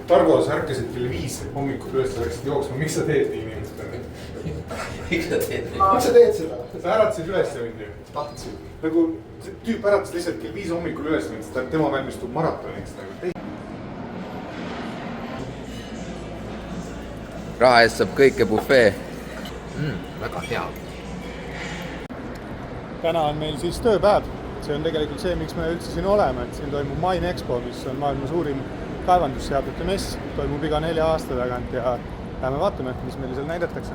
Targo, sa ärkasid kell 5 hommikul üles, läksid jooksma, miks sa teed nii inimestele? Miks sa teed nii? Miks sa teed seda? Sa äratasid üles mind ju. Tahtsid. Nagu tüüp äratas lihtsalt kell 5 hommikul üles, et tema valmistub maratoniks. Raha eest saab kõike bufee. Väga hea. Täna on meil siis tööpäev. See on tegelikult see, miks me üldse siin oleme. Et siin toimub Mine Expo, mis on maailma suurim kaevandusseadmete mess. Toimub iga 4 aasta tagant ja läheme vaatame, mis meile seal näidatakse.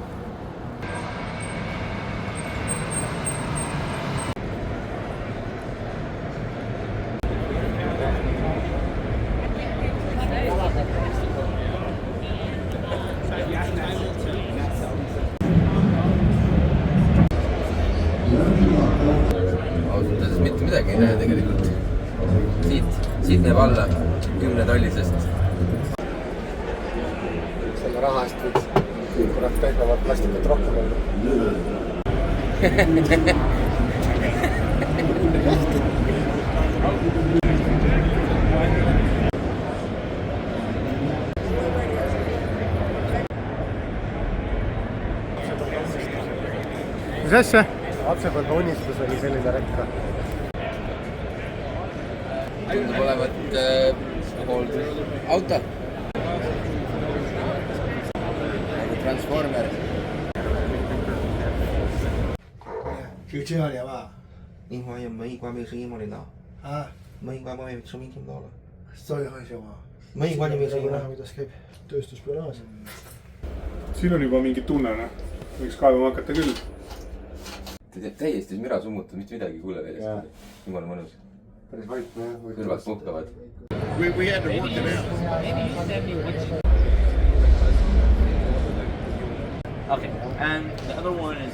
Ausutades mitte midagi ei näe tegelikult. Siit näeb alla 10 tollisest. Selle raha eest võiks kurat pehmevat plastikut rohkem olla. Mis asja? Lapsepõlve unistus oli selline rekka. Tundub olevat auto. Nagu Transformer. 是这样的吧？樱花有门一关没声音吗？领导，啊，门一关外面声音听不到了。所以很小嘛。门一关就没声音了。 kuidas käib tööstuspüraaž. Siin on juba mingi tunne, võiks kaevama hakata küll. Ta teeb täiesti müra summuta, mitte midagi kuule veel. Jumala mõnus. Päris vaikne, jah. Kõrvad puhkavad. We had to work it out. Okay, and the other one is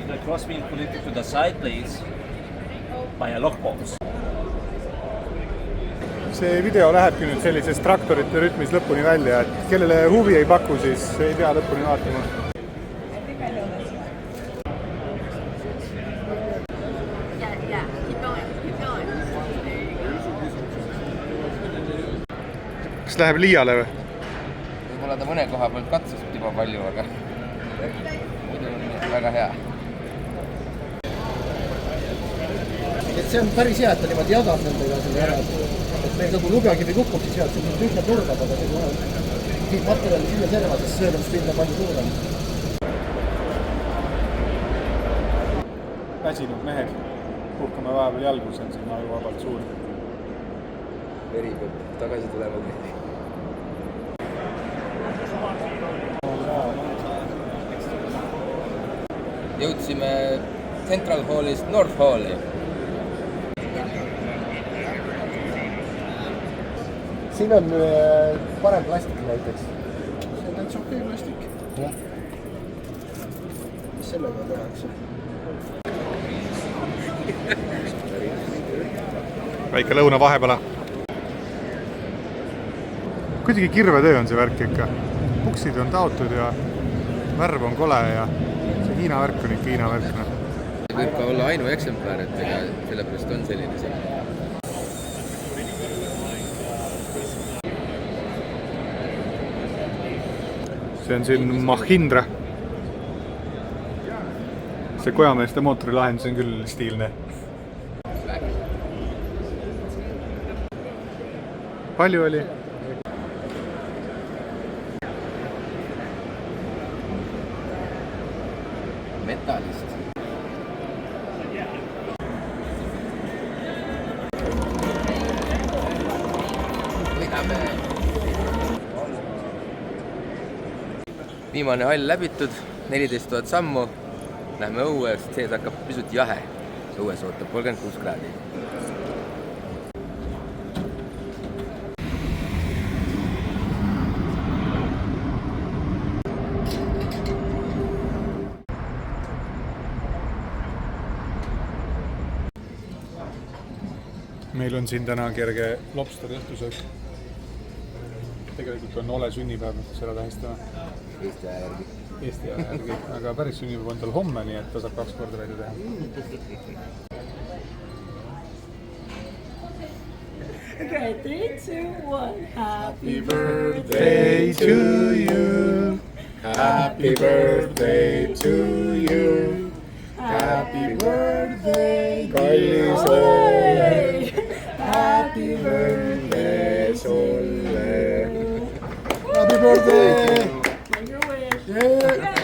the crossbeam connected to the side plates by a lockbox. See video lähebki nüüd sellisest traktorite rütmis lõpuni välja, et kellele huvi ei paku, siis ei pea lõpuni vaatama. Kas läheb liiale või? Võib-olla ta mõne koha pealt katsus juba palju, aga muidu on väga hea. Et see on päris hea, et ta niimoodi jagab nendega selle ära. Et meil nagu lubjakivi kukub, siis sealt siin tühja turgab, aga see materjali siia serva, sest söödamispind on palju suurem. Väsinud mehed. Puhkame vahepeal jalgu, see on siin nagu vabalt suur. Veri peab tagasi tulema. Jõudsime Central Hallist North Halli. Siin on parem plastik näiteks. See on täitsa okei plastik. Jah. Mis sellega tehakse? Väike lõuna vahepala. Kuidagi kirvetöö on see värk ikka. Puksid on taotud ja värv on kole ja see Hiina värk on ikka Hiina värk. See võib ka olla ainu eksemplar, et sellepärast on selline see. See on siin Mahindra. See kojameeste mootorilahendus on küll stiilne. Palju oli? Metallist. Võidame. Viimane hall läbitud, 14 000 sammu. Lähme õue, sest sees hakkab pisut jahe. Õues ootab 36 kraadi. Meil on siin täna kerge lobster õhtusöök. Tegelikult on ole sünnipäev, seda tähistame. Eesti aja järgi. Eesti aja järgi, aga päris sünnipäev on tal homme, nii et ta saab 2 korda välja teha. Okay, 3, 2, 1. Happy Birthday to you. Happy birthday to you. Happy birthday, kallis Olle. Happy birthday sulle. Happy birthday. Make your wish. Yeah.